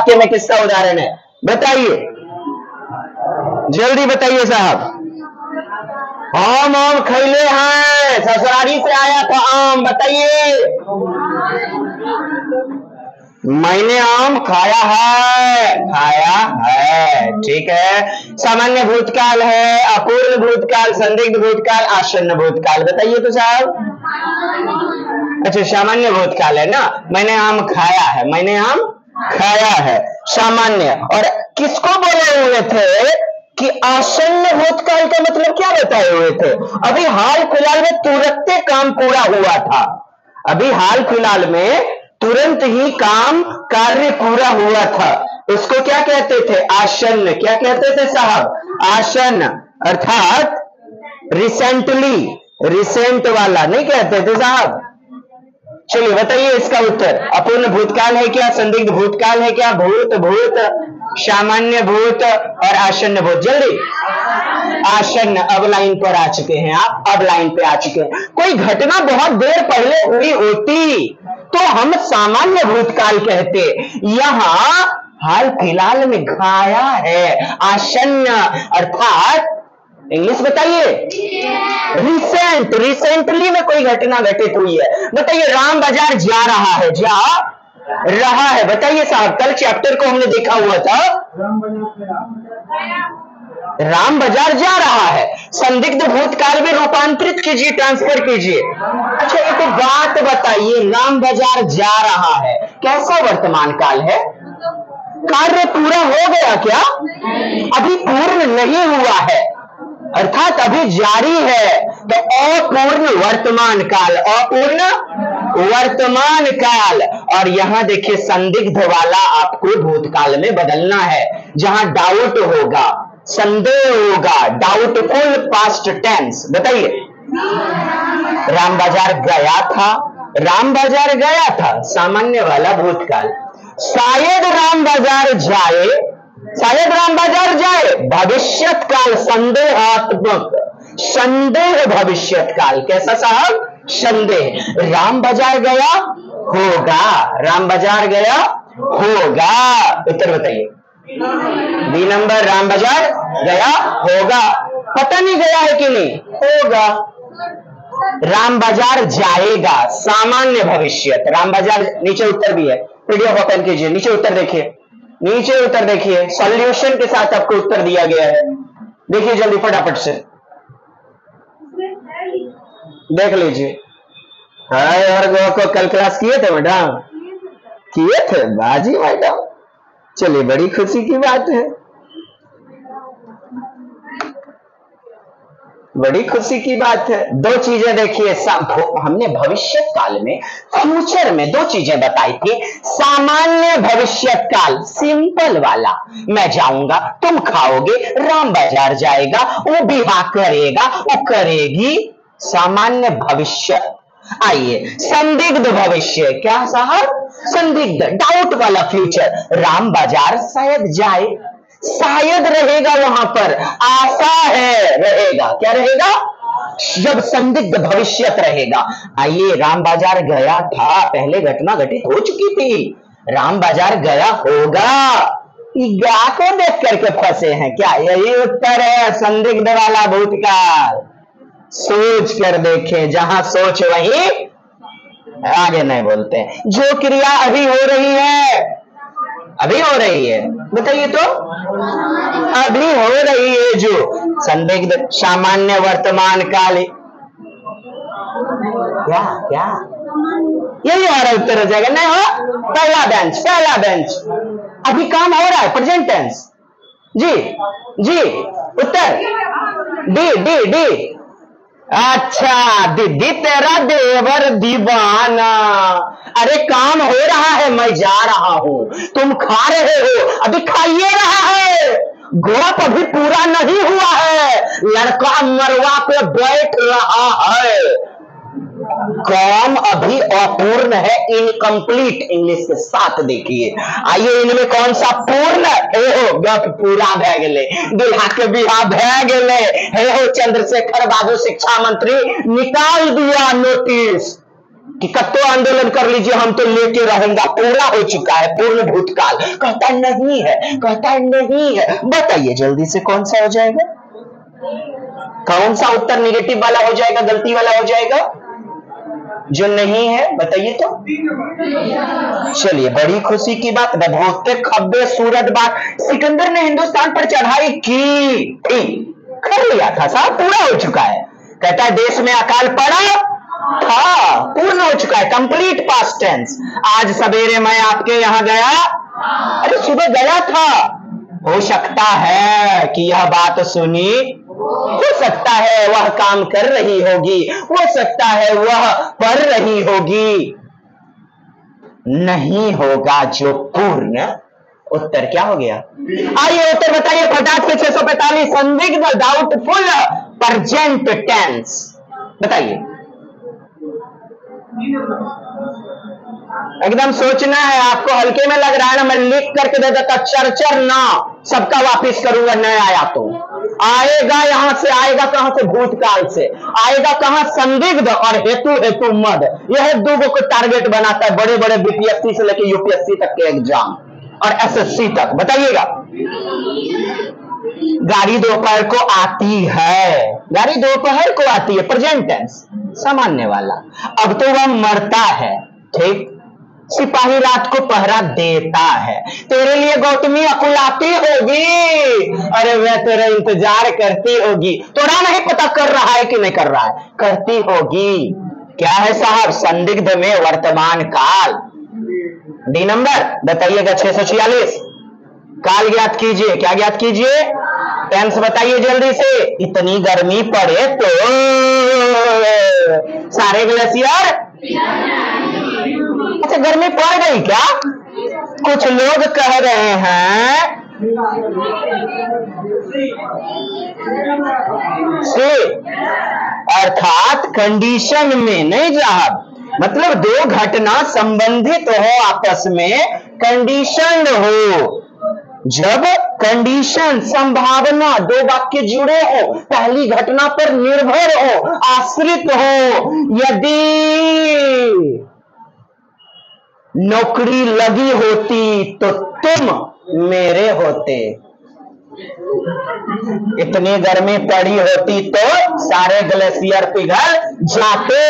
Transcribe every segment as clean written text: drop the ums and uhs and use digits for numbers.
वाक्य में किसका उदाहरण है? बताइए, जल्दी बताइए साहब। हम आम खैले हैं, ससुरारी से आया था आम, बताइए। मैंने आम खाया है, खाया है, ठीक है। सामान्य भूतकाल है, अपूर्ण भूतकाल, संदिग्ध भूतकाल, आसन्न भूतकाल, बताइए तो साहब। अच्छा, सामान्य भूतकाल है ना, मैंने आम खाया है, मैंने आम खाया है, सामान्य। और किसको बोले हुए थे कि आसन्न भूतकाल का मतलब क्या बताए हुए थे? अभी हाल फिलहाल में तुरंत काम पूरा हुआ था, अभी हाल फिलहाल में तुरंत ही काम कार्य पूरा हुआ था, इसको क्या कहते थे? आसन्न। क्या कहते थे साहब? आसन्न, अर्थात रिसेंटली, रिसेंट वाला नहीं कहते थे साहब। चलिए बताइए इसका उत्तर। अपूर्ण भूतकाल है क्या, संदिग्ध भूतकाल है क्या, भूत, भूत, सामान्य भूत और आसन्न भूत? जल्दी। आसन्न। अब लाइन पर आ चुके हैं आप, अब लाइन पे आ चुके हैं। कोई घटना बहुत देर पहले हुई होती तो हम सामान्य भूतकाल कहते, यहां हाल फिलहाल में खाया है, आसन्न, अर्थात इंग्लिश बताइए, रिसेंट, रिसेंटली में कोई घटना घटित हुई है। बताइए, राम बाजार जा रहा है, जा रहा है, बताइए साहब। कल चैप्टर को हमने देखा हुआ था, राम बाजार जा रहा है, संदिग्ध भूतकाल में रूपांतरित कीजिए, ट्रांसफर कीजिए। अच्छा, एक बात बताइए, राम बाजार जा रहा है कैसा वर्तमान काल है? कार्य पूरा हो गया क्या? अभी पूर्ण नहीं हुआ है, अर्थात अभी जारी है, तो अपूर्ण वर्तमान काल, अपूर्ण वर्तमान काल। और यहां देखिए, संदिग्ध वाला आपको भूतकाल में बदलना है, जहां डाउट होगा, संदेह होगा, डाउटफुल पास्ट टेंस। बताइए, राम बाजार गया था, राम बाजार गया था, सामान्य वाला भूतकाल। शायद राम बाजार जाए, शायद राम बाजार जाए, भविष्यत काल, संदेहात्मक, संदेह भविष्यत काल। कैसा साहब? संदेह। राम बाजार गया होगा, राम बाजार गया होगा, उत्तर बताइए। बी नंबर, राम बाजार गया होगा। पता नहीं गया है कि नहीं, होगा। राम बाजार जाएगा, सामान्य भविष्यत, राम बाजार। नीचे उत्तर भी है, पीडीएफ ओपन कीजिए, नीचे उत्तर देखिए, नीचे उत्तर देखिए, सॉल्यूशन के साथ आपको उत्तर दिया गया है। देखिए जल्दी फटाफट से देख लीजिए। हाय, और को कल क्लास किए थे मैडम? किए थे बाजी मैडम, चलिए बड़ी खुशी की बात है, बड़ी खुशी की बात है। दो चीजें देखिए, हमने भविष्य काल में, फ्यूचर में दो चीजें बताई थी। सामान्य भविष्य काल, सिंपल वाला, मैं जाऊंगा, तुम खाओगे, राम बाजार जाएगा, वो विवाह करेगा, वो करेगी, सामान्य भविष्य। आइए, संदिग्ध भविष्य, क्या साहब? संदिग्ध, डाउट वाला फ्यूचर, राम बाजार शायद जाए, शायद रहेगा वहां पर, आशा है रहेगा, क्या रहेगा? जब संदिग्ध भविष्यत रहेगा। आइए, राम बाजार गया था, पहले घटना घटित हो चुकी थी, राम बाजार गया होगा, गा को देख करके फंसे हैं क्या? यही उत्तर है, संदिग्ध वाला भूतकाल। सोच कर देखें, जहां सोच वहीं, आगे नहीं बोलते। जो क्रिया अभी हो रही है, अभी हो रही है, बताइए तो, अभी हो रही है, जो संदिग्ध, सामान्य वर्तमान काल, क्या क्या यही हमारा उत्तर हो जाएगा। नहीं हो, पहला बेंच, पहला बेंच, अभी काम हो रहा है, प्रेजेंट टेंस। जी जी, उत्तर डी, डी डी। अच्छा, दीदी तेरा देवर दीवाना, अरे काम हो रहा है, मैं जा रहा हूं, तुम खा रहे हो, अभी खाइए रहा है, गोप अभी पूरा नहीं हुआ है, लड़का मरवा पे बैठ रहा है, काम अभी अपूर्ण है, इनकम्प्लीट, इंग्लिश के साथ देखिए। आइए, इनमें कौन सा पूर्ण? हे हो, गप पूरा भै गेले, दुल्हा के बिहार भै गेले, हे हो, चंद्रशेखर बाबू शिक्षा मंत्री निकाल दिया नोटिस, कि कत्तो आंदोलन कर लीजिए हम तो लेके रहूंगा, पूरा हो चुका है, पूर्ण भूतकाल। कहता है नहीं है, कहता है नहीं है। बताइए जल्दी से कौन सा हो जाएगा, कौन सा उत्तर निगेटिव वाला हो जाएगा, गलती वाला हो जाएगा, जो नहीं है? बताइए तो। चलिए बड़ी खुशी की बात, भोगते खब्बे सूरत बात, सिकंदर ने हिंदुस्तान पर चढ़ाई की कर लिया था साहब, पूरा हो चुका है। कहता है देश में अकाल पड़ा था, पूर्ण हो चुका है, कंप्लीट पास्ट टेंस। आज सवेरे मैं आपके यहाँ गया, अरे सुबह गया था। हो सकता है कि यह बात सुनी, हो सकता है वह काम कर रही होगी, हो सकता है वह पढ़ रही होगी, नहीं होगा जो पूर्ण। उत्तर क्या हो गया? आइए उत्तर बताइए फटाक से। 645 संदिग्ध डाउटफुल प्रेजेंट टेंस, बताइए। एकदम सोचना है आपको, हल्के में लग रहा है ना, मैं लिख करके दे देता चरचर ना सबका वापिस करूंगा, न आया तो आएगा, यहां से आएगा कहां से? भूतकाल से आएगा, कहां? संदिग्ध और हेतु, हेतु मद, यह दो को टारगेट बनाता है बड़े बड़े बीपीएससी से लेकर यूपीएससी तक के एग्जाम और एसएससी तक। बताइएगा। गाड़ी दोपहर को आती है, गाड़ी दोपहर को आती है, प्रेजेंट टेंस, सामान्य वाला। अब तो वह मरता है, ठीक। सिपाही रात को पहरा देता है, तेरे लिए गौतमी अकुलाती होगी, अरे वह तेरा इंतजार करती होगी, तोड़ा नहीं पता कर रहा है कि नहीं कर रहा है, करती होगी। क्या है साहब? संदिग्ध में वर्तमान काल। डी नंबर बताइएगा 646। काल ज्ञात कीजिए, क्या ज्ञात कीजिए? टेंस बताइए जल्दी से। इतनी गर्मी पड़े तो सारे ग्लेशियर, अच्छा गर्मी पड़ गई क्या? कुछ लोग कह रहे हैं से, अर्थात कंडीशन में नहीं साहब, मतलब दो घटना संबंधित हो आपस में, कंडीशन हो। जब कंडीशन, संभावना, दो वाक्य जुड़े हो, पहली घटना पर निर्भर हो, आश्रित हो। यदि नौकरी लगी होती तो तुम मेरे होते, इतनी गर्मी पड़ी होती तो सारे ग्लेशियर पिघल जाते,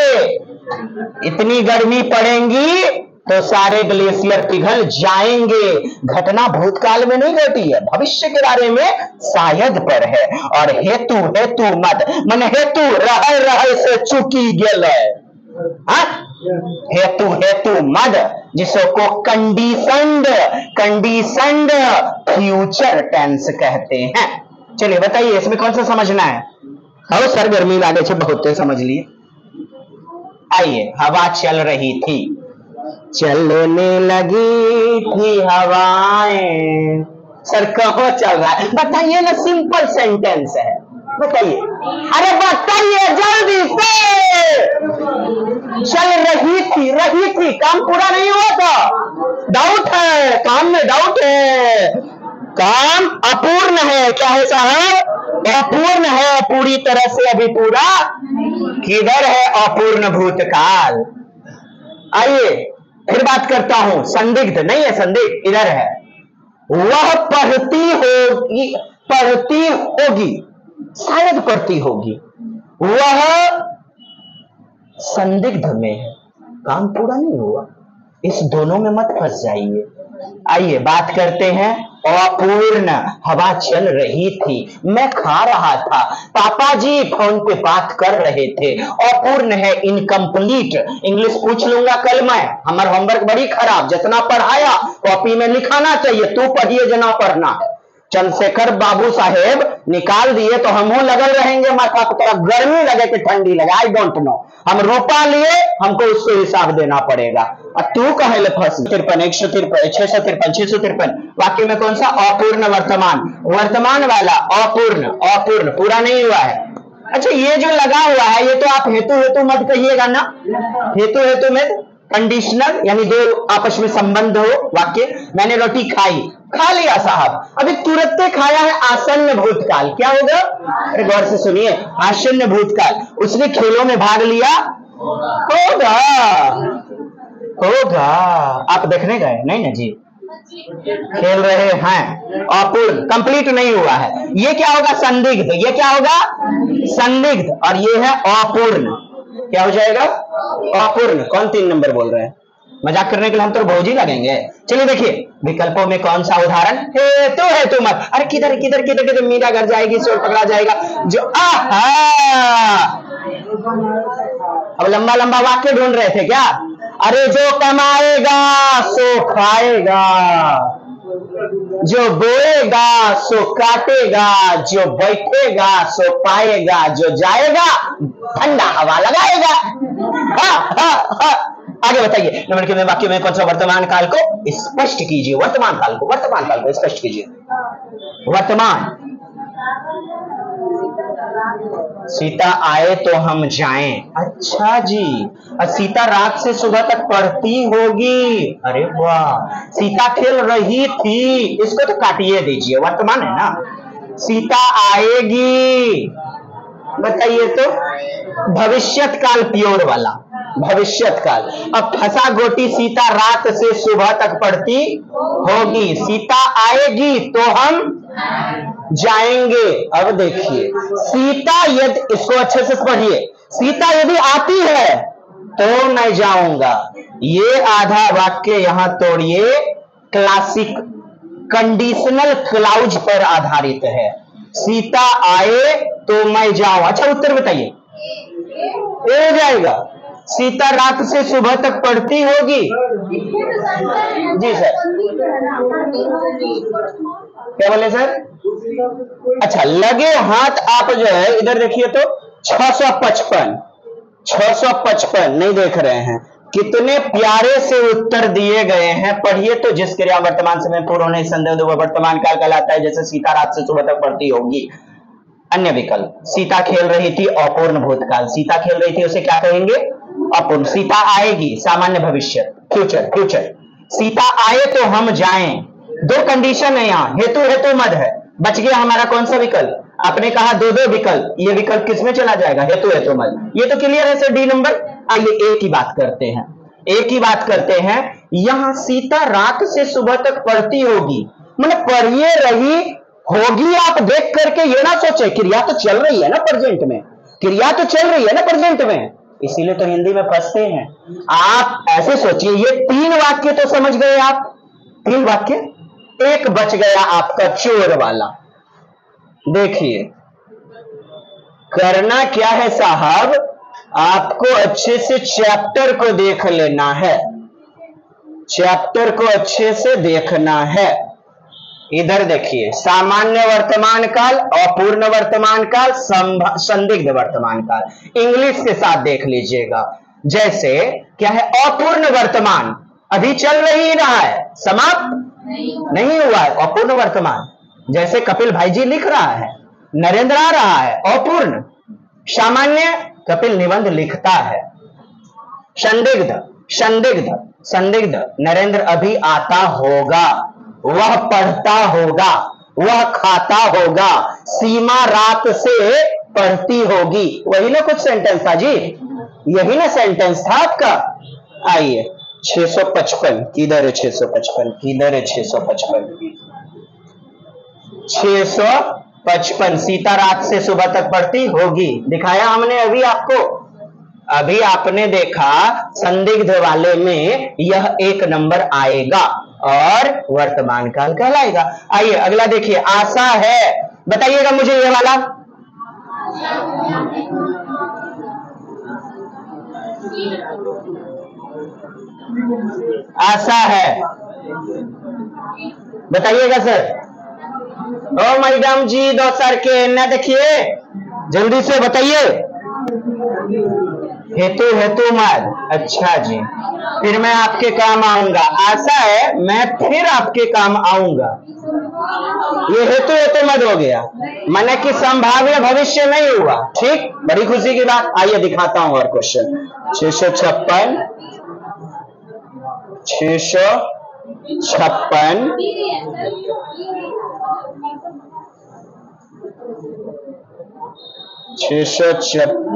इतनी गर्मी पड़ेगी तो सारे ग्लेशियर पिघल जाएंगे। घटना भूतकाल में नहीं घटी है, भविष्य के बारे में शायद पर है। और हेतु, हेतु मत, मन हेतु रह रह से चुकी गेल, हेतु, हेतु मद, जिसको कंडीशनड, कंडीशनड फ्यूचर टेंस कहते हैं। चलिए बताइए इसमें कौन सा समझना है? हो सर गर्मी लागे छे बहुत, समझ लिए। आइए, हवा चल रही थी, चलने लगी थी हवाएं। सर कहाँ चल रहा है? बताइए ना, सिंपल सेंटेंस है, बताइए। अरे बताइए जल्दी से। चल रही थी, काम पूरा नहीं हुआ था, डाउट है, काम में डाउट है, काम अपूर्ण है। क्या है साहब? अपूर्ण है, पूरी तरह से अभी पूरा किधर है? अपूर्ण भूतकाल। आइए फिर बात करता हूं, संदिग्ध नहीं है, संदिग्ध इधर है। वह पढ़ती होगी, पढ़ती होगी, शायद पढ़ती होगी, वह संदिग्ध में है, काम पूरा नहीं हुआ। इस दोनों में मत फंस जाइए। आइए बात करते हैं अपूर्ण। हवा चल रही थी, मैं खा रहा था, पापा जी फोन पे बात कर रहे थे। अपूर्ण है, इनकम्प्लीट। इंग्लिश पूछ लूंगा कल मैं, हमारा होमवर्क बड़ी खराब, जितना पढ़ाया कॉपी में लिखाना चाहिए, तू पढ़िए जना पढ़ना है। चंद्रशेखर बाबू साहेब निकाल दिए तो हम लगल रहेंगे माथा की तरफ, गर्मी लगे कि ठंडी लगे, आई डोंट नो। हम रुपया लिए, हमको उससे हिसाब देना पड़ेगा। और तू कहे ले फंस? 53, 153, 653, 653 वाक्य में कौन सा? अपूर्ण वर्तमान, वर्तमान वाला अपूर्ण, अपूर्ण पूरा नहीं हुआ है। अच्छा ये जो लगा हुआ है ये तो आप हेतु हेतु मत कहिएगा ना, हेतु हेतु में कंडीशनल यानी दो आपस में संबंध हो वाक्य। मैंने रोटी खाई, खा लिया साहब, अभी तुरंत खाया है, आसन्न भूतकाल। क्या होगा? अरे गौर से सुनिए, आसन्न भूतकाल। उसने खेलों में भाग लिया, होगा होगा। आप देखने गए नहीं ना जी, खेल रहे हैं। अपूर्ण कंप्लीट नहीं हुआ है। ये क्या होगा? संदिग्ध। ये क्या होगा? संदिग्ध। और ये है अपूर्ण। क्या हो जाएगा? अपूर्ण। कौन 3 नंबर बोल रहे हैं? मजाक करने के लिए हम तो भौजी लगेंगे। चलिए देखिए विकल्पों में कौन सा उदाहरण हेतु हेतु मत। अरे किधर किधर किधर किधर मीरा घर जाएगी, शोर पकड़ा जाएगा जो अब लंबा लंबा वाक्य ढूंढ रहे थे क्या? अरे जो कमाएगा सो खाएगा, जो बोएगा सो काटेगा, जो बैठेगा सो पाएगा, जो जाएगा ठंडा हवा लगाएगा। आगे बताइए। नंबर के वाक्य में कौन सा वर्तमान काल को स्पष्ट कीजिए? वर्तमान काल को स्पष्ट कीजिए। वर्तमान। सीता आए तो हम जाएं। अच्छा जी। और सीता रात से सुबह तक पढ़ती होगी। अरे वाह। सीता खेल रही थी, इसको तो काटिए दीजिए, वर्तमान है ना। सीता आएगी, बताइए तो भविष्यत काल प्योर वाला भविष्यत काल। अब फंसा गोटी सीता रात से सुबह तक पढ़ती होगी, सीता आएगी तो हम जाएंगे। अब देखिए सीता यदि, इसको अच्छे से पढ़िए, सीता यदि आती है तो मैं जाऊंगा। ये आधा वाक्य यहां तोड़िए, क्लासिक कंडीशनल क्लाउज पर आधारित है। सीता आए तो मैं जाऊं। अच्छा उत्तर बताइए। ए हो जाएगा। सीता रात से सुबह तक पढ़ती होगी। जी सर, क्या बोले सर? अच्छा लगे हाथ आप जो है इधर देखिए तो 655 नहीं देख रहे हैं? कितने प्यारे से उत्तर दिए गए हैं। पढ़िए तो। जिस क्रिया वर्तमान समय पूर्व होने संदेह वह वर्तमान काल कहलाता है। जैसे सीता रात से सुबह तक पढ़ती होगी। अन्य विकल्प, सीता खेल रही थी, अपूर्ण भूतकाल। सीता खेल रही थी उसे क्या कहेंगे? अपूर्ण। सीता आएगी, सामान्य भविष्य, फ्यूचर। सीता आए तो हम जाएं। 2 कंडीशन है यहाँ, हेतु हेतु मद है। बच गया हमारा कौन सा विकल्प? आपने कहा 2 विकल्प, ये विकल्प किसमें चला जाएगा? हेतु हेतु मद। ये तो क्लियर है सर, डी नंबर। आइए एक ही बात करते हैं। यहां सीता रात से सुबह तक पढ़ती होगी, मतलब पढ़िए रही होगी। आप देख करके ये ना सोचे, क्रिया तो चल रही है ना प्रेजेंट में, इसीलिए तो हिंदी में फंसते हैं। आप ऐसे सोचिए, ये 3 वाक्य तो समझ गए आप, 3 वाक्य। एक बच गया आपका चोर वाला। देखिए करना क्या है साहब, आपको अच्छे से चैप्टर को देख लेना है, चैप्टर को अच्छे से देखना है। इधर देखिए, सामान्य वर्तमान काल, अपूर्ण वर्तमान काल, संदिग्ध वर्तमान काल। इंग्लिश के साथ देख लीजिएगा। जैसे क्या है? अपूर्ण वर्तमान अभी चल रही रहा है, समाप्त नहीं हुआ है, अपूर्ण वर्तमान। जैसे कपिल भाई जी लिख रहा है, नरेंद्र आ रहा है, अपूर्ण। सामान्य, कपिल निबंध लिखता है। संदिग्ध, नरेंद्र अभी आता होगा, वह पढ़ता होगा, वह खाता होगा। सीमा रात से पढ़ती होगी। वही ना कुछ सेंटेंस था जी, यही ना सेंटेंस था आपका। आइए 655 किधर है? 655 सीता रात से सुबह तक पढ़ती होगी, दिखाया हमने अभी आपको। अभी आपने देखा संदिग्ध वाले में यह 1 नंबर आएगा और वर्तमान काल कहलाएगा। आइए अगला देखिए, आशा है। बताइएगा मुझे ये वाला। आशा है, बताइएगा सर। ओ मैडम जी, 2 सर के न देखिए, जल्दी से बताइए। हेतु मद। अच्छा जी, फिर मैं आपके काम आऊंगा। आशा है मैं फिर आपके काम आऊंगा। ये हेतु मद हो गया, माने कि संभाव्य भविष्य नहीं हुआ। ठीक, बड़ी खुशी की बात। आइए दिखाता हूं और क्वेश्चन। 656 656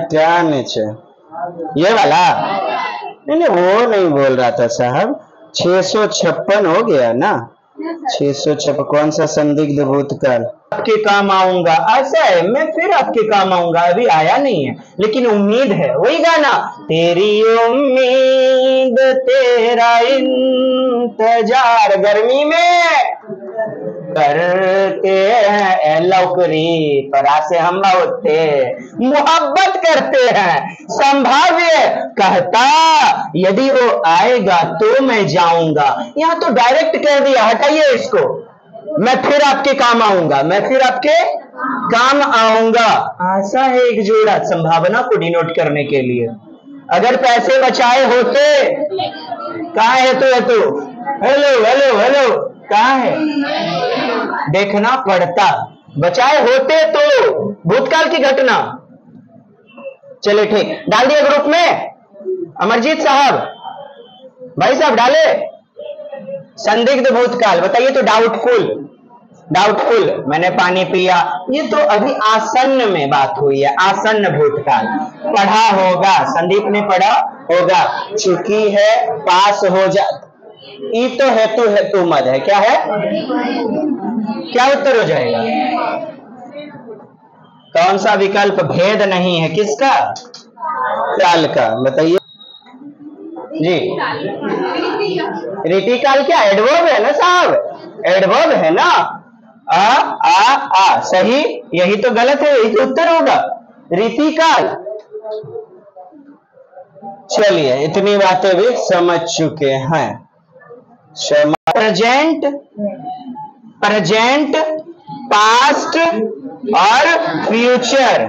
क्या नीचे ये वाला नहीं नहीं वो नहीं बोल रहा था साहब 656 हो गया ना 656 कौन सा संदिग्ध भूतकाल आपके काम आऊंगा ऐसा है मैं फिर आपके काम आऊंगा अभी आया नहीं है लेकिन उम्मीद है वही गाना तेरी उम्मीद तेरा इंतजार गर्मी में करते हैं लौकरी परा से हम होते मोहब्बत करते हैं संभाव्य कहता यदि वो आएगा तो मैं जाऊंगा यहाँ तो डायरेक्ट कह दिया हटाइए इसको मैं फिर आपके काम आऊंगा मैं फिर आपके काम आऊंगा ऐसा है एक जोड़ा संभावना को डिनोट करने के लिए अगर पैसे बचाए होते कहाँ है तो हेलो हेलो हेलो कहाँ है देखना पड़ता बचाए होते तो भूतकाल की घटना चले ठीक डाल दिया ग्रुप में अमरजीत साहब भाई साहब डाले संदिग्ध भूतकाल बताइए तो डाउटफुल मैंने पानी पिया ये तो अभी आसन्न में बात हुई है आसन्न भूतकाल पढ़ा होगा संदीप ने पढ़ा होगा चुकी है पास हो जा ई तो हेतु मद है क्या है क्या उत्तर हो जाएगा कौन सा विकल्प भेद नहीं है किसका काल का बताइए जी रीतिकाल क्या एडवर्ब है ना साहब एडवर्ब है ना आ सही यही तो गलत है यही तो उत्तर होगा रीतिकाल चलिए इतनी बातें भी समझ चुके हैं प्रेजेंट पास्ट और फ्यूचर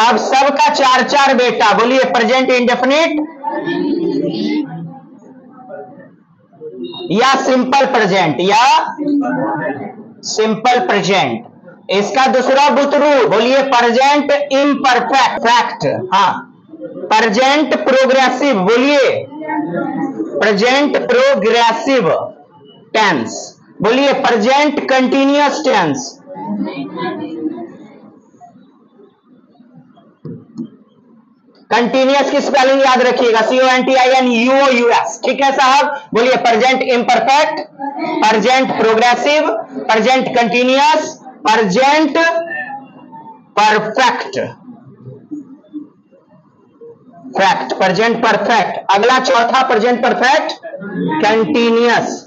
अब सबका 4 बेटा बोलिए प्रेजेंट इंडेफिनिट या सिंपल प्रेजेंट इसका दूसरा बुतरू बोलिए प्रेजेंट इम्परफेक्ट हाँ प्रेजेंट प्रोग्रेसिव बोलिए प्रेजेंट प्रोग्रेसिव टेंस बोलिए प्रेजेंट कंटिन्यूअस टेंस कंटिन्यूअस की स्पेलिंग याद रखिएगा CONTINUOUS ठीक है साहब बोलिए present imperfect present progressive present continuous present perfect present perfect अगला चौथा प्रेजेंट परफेक्ट कंटिन्यूअस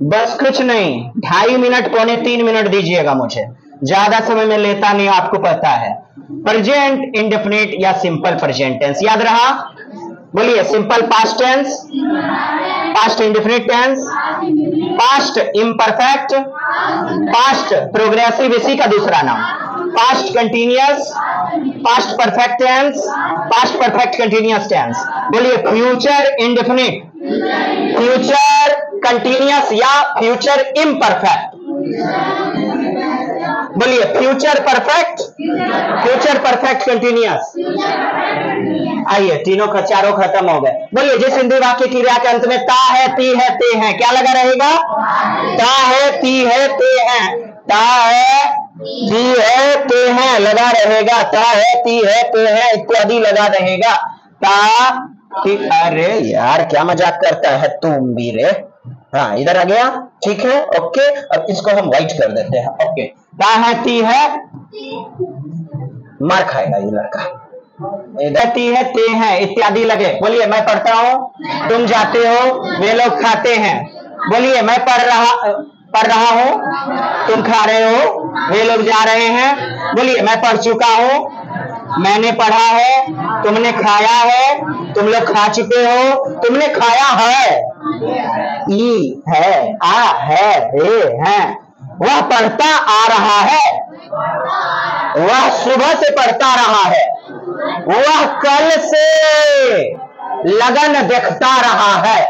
बस कुछ नहीं 2.5 मिनट 2.25 मिनट दीजिएगा मुझे ज्यादा समय में लेता नहीं आपको पता है प्रेजेंट इंडेफिनिट या सिंपल प्रेजेंट टेंस याद रहा बोलिए simple past tense past indefinite tense past imperfect past progressive इसी का दूसरा नाम past continuous past perfect tense past perfect continuous tense बोलिए फ्यूचर इंडेफिनिट फ्यूचर कंटिन्यूअस या फ्यूचर इम्परफेक्ट बोलिए फ्यूचर परफेक्ट कंटिन्यूअस आइए चारों खत्म हो गए बोलिए जिस हिंदी वाक्य क्रिया के अंत में ता है ती है ते हैं क्या लगा रहेगा ता है ती है ते हैं ता है ती है ते हैं लगा रहेगा ता है ती है ते हैं इत्यादि लगा रहेगा ता अरे यार क्या मजाक करता है तुम भी रे हाँ इधर आ गया ठीक है ओके अब इसको हम व्हाइट कर देते हैं ओके ता है ती है मार खाएगा ये लड़का ती है ते हैं इत्यादि लगे बोलिए मैं पढ़ता हूँ तुम जाते हो वे लोग खाते हैं बोलिए मैं पढ़ रहा हूँ तुम खा रहे हो वे लोग जा रहे हैं बोलिए मैं पढ़ चुका हूँ मैंने पढ़ा है तुमने खाया है तुम लोग खा चुके हो तुमने खाया है ई है आ है रे है वह पढ़ता आ रहा है वह सुबह से पढ़ता रहा है वह कल से लगन देखता रहा है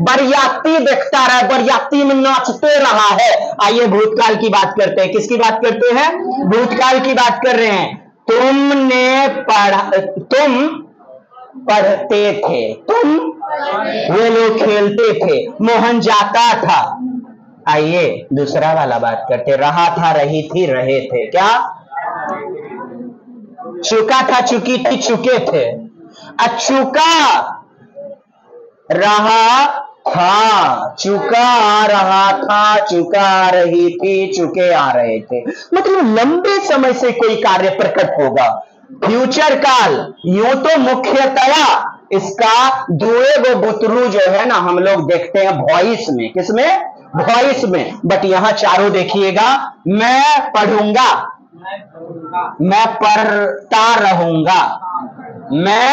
बरियाती देखता रहा बरियाती में नाचते रहा है आइए भूतकाल की बात करते हैं किसकी बात करते हैं भूतकाल की बात कर रहे हैं तुमने पढ़ा तुम पढ़ते थे, तुम वे लोग खेलते थे, मोहन जाता था। आइए दूसरा वाला बात करते, रहा था, रही थी, रहे थे, क्या चुका था, चुकी थी, चुके थे। चुका रहा था, चुका आ रहा था, चुका आ रही थी, चुके आ रहे थे, मतलब लंबे समय से कोई कार्य प्रकट होगा। फ्यूचर काल यूं तो मुख्यतया इसका दुए बुतरू जो है ना हम लोग देखते हैं वॉइस में, किसमें, वॉइस में, बट यहां चारों देखिएगा, मैं पढ़ूंगा, मैं पढ़ता रहूंगा, मैं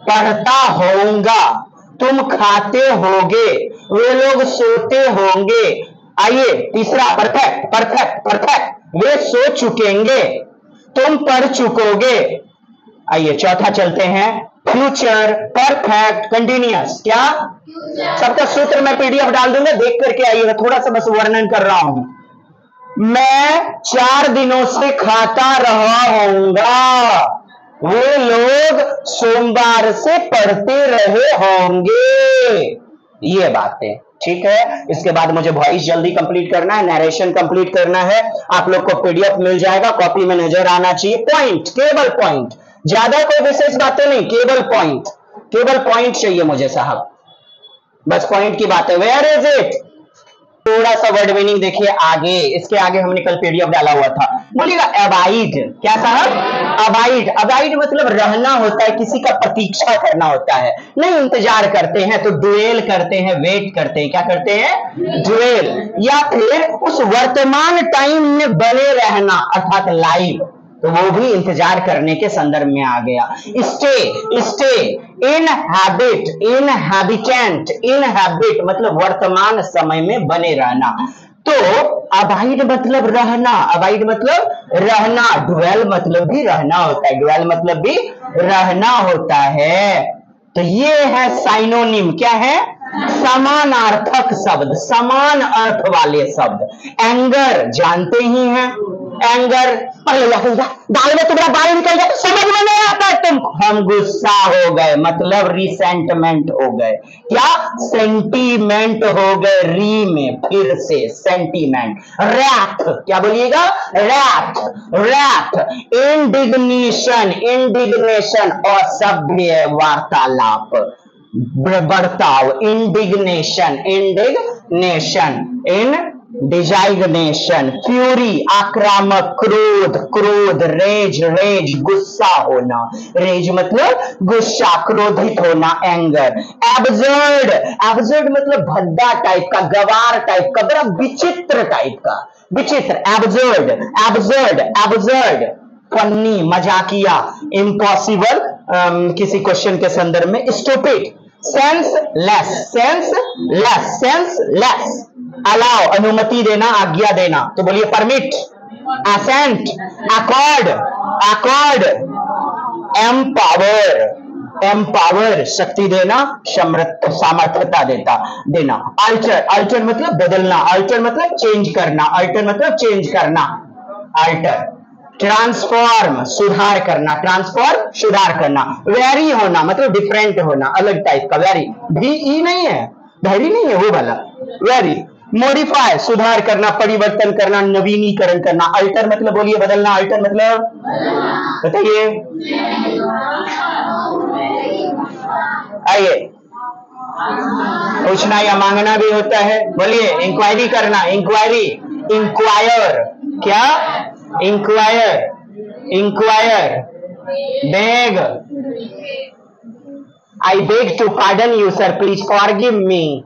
पढ़ता होऊंगा, तुम खाते होगे, वे लोग सोते होंगे। आइए तीसरा, परफेक्ट परफेक्ट परफेक्ट, वे सो चुकेंगे, तुम पढ़ चुकोगे। आइए चौथा चलते हैं, फ्यूचर परफेक्ट कंटिन्यूअस, क्या सबका सूत्र मैं पीडीएफ डाल दूंगा, देख करके आइएगा, थोड़ा सा बस वर्णन कर रहा हूं। मैं 4 दिनों से खाता रहा होऊंगा, वे लोग सोमवार से पढ़ते रहे होंगे। ये बातें ठीक है। इसके बाद मुझे वॉइस जल्दी कंप्लीट करना है, नरेशन कंप्लीट करना है, आप लोग को पीडीएफ मिल जाएगा, कॉपी में नजर आना चाहिए। पॉइंट, केवल पॉइंट, ज्यादा कोई विशेष बातें नहीं, केवल पॉइंट, केवल पॉइंट चाहिए मुझे साहब, बस पॉइंट की बात है। वेयर इज इट, थोड़ा सा वर्ड मीनिंग देखिए आगे, इसके आगे हमने कल पीडीएफ डाला हुआ था। बोलिएगा अबाइड, क्या साहब, अबाइड, अबाइड मतलब रहना होता है, किसी का प्रतीक्षा करना होता है, नहीं इंतजार करते हैं तो ड्वेल करते हैं, वेट करते हैं, क्या करते हैं, ड्वेल, या फिर उस वर्तमान टाइम में बने रहना अर्थात लाइव, तो वो भी इंतजार करने के संदर्भ में आ गया। Stay, stay, inhabit, inhabitant, inhabit मतलब वर्तमान समय में बने रहना। तो अबाइड मतलब रहना, अबाइड मतलब रहना, ड्वेल मतलब भी रहना होता है, ड्वेल मतलब भी रहना होता है। तो ये है साइनोनिम, क्या है, समानार्थक शब्द, समान अर्थ वाले शब्द। एंगर जानते ही हैं, एंगर दाल में तुम्हारा बाल निकल गया तो समझ में नहीं आता तुम, हम गुस्सा हो गए मतलब रिसेंटमेंट हो गए, क्या सेंटीमेंट हो गए, री में फिर से सेंटीमेंट। रैथ, क्या बोलिएगा, रैथ, रैथ, इंडिग्नेशन, इंडिग्नेशन असभ्य वार्तालाप, बर्ताव, इंडिग्नेशन, इंडिग्नेशन, इंडिग्नेशन, फ्यूरी आक्रामक, क्रोध, क्रोध, रेज, रेज गुस्सा होना, रेज मतलब गुस्सा, क्रोधित होना, एंगर। एब्सर्ड, एब्सर्ड मतलब भद्दा टाइप का, गवार टाइप का, बड़ा विचित्र टाइप का, विचित्र, एब्सर्ड, एब्सर्ड, एब्सर्ड, फन्नी, मजाकिया, इम्पॉसिबल किसी क्वेश्चन के संदर्भ में, stupid, senseless, senseless, senseless, allow अनुमति देना, आज्ञा देना, तो बोलिए permit, assent, accord, accord, empower, empower शक्ति देना, सामर्थ्यता देना। अल्टर, अल्टर मतलब बदलना, अल्टर मतलब चेंज करना, अल्टर मतलब चेंज करना, अल्टर। ट्रांसफॉर्म सुधार करना, ट्रांसफॉर्म सुधार करना। वेरी होना मतलब डिफरेंट होना, अलग टाइप का, वेरी भी ई नहीं है, वेरी नहीं है वो वाला, वेरी। मॉडिफाई सुधार करना, परिवर्तन करना, नवीनीकरण करना। अल्टर मतलब बोलिए बदलना, अल्टर मतलब बताइए, आइए पूछना या मांगना भी होता है, बोलिए इंक्वायरी करना, इंक्वायरी, इंक्वायर, क्या, inquire, inquire, beg, I beg to pardon you sir, please forgive me,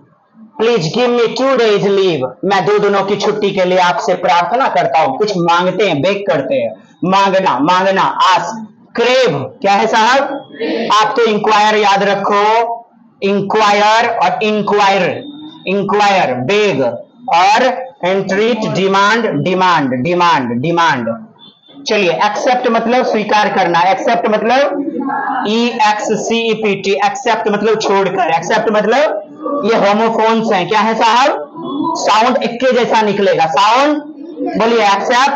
please give me 2 days leave, मैं 2 दिनों की छुट्टी के लिए आपसे प्रार्थना करता हूं। कुछ मांगते हैं, बेग करते हैं, मांगना, मांगना, आस्क। क्रेव क्या है साहब, आप तो इंक्वायर याद रखो, इंक्वायर और इंक्वायर, इंक्वायर बेग, और एंट्रीट डिमांड, डिमांड, डिमांड, डिमांड। चलिए एक्सेप्ट मतलब स्वीकार करना, एक्सेप्ट मतलब EXCEPT, एक्सेप्ट मतलब छोड़कर, एक्सेप्ट मतलब ये होमोफोन्स हैं, क्या है साहब, साउंड एक के जैसा निकलेगा, साउंड, बोलिए एक्सेप्ट,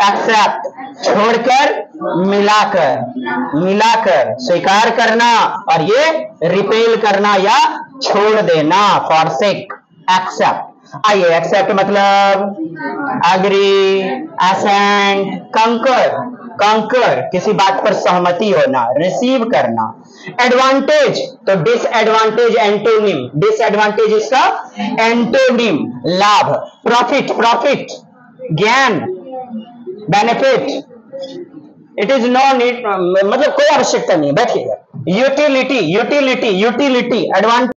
एक्सेप्ट, छोड़कर, मिलाकर, मिलाकर, स्वीकार करना, और ये रिपेल करना या छोड़ देना, फॉरसेक, एक्सेप्ट। आइए, एक्सेप्ट मतलब अग्री, असेंट, कंकर, कंकर किसी बात पर सहमति होना, रिसीव करना। एडवांटेज तो डिसएडवांटेज एंटोनिम, डिसएडवांटेज इसका एंटोनिम, लाभ। प्रॉफिट, प्रॉफिट ज्ञान, benefit, it is no need, मतलब कोई आवश्यकता नहीं है, बैठिएगा। Utility, utility, utility advantage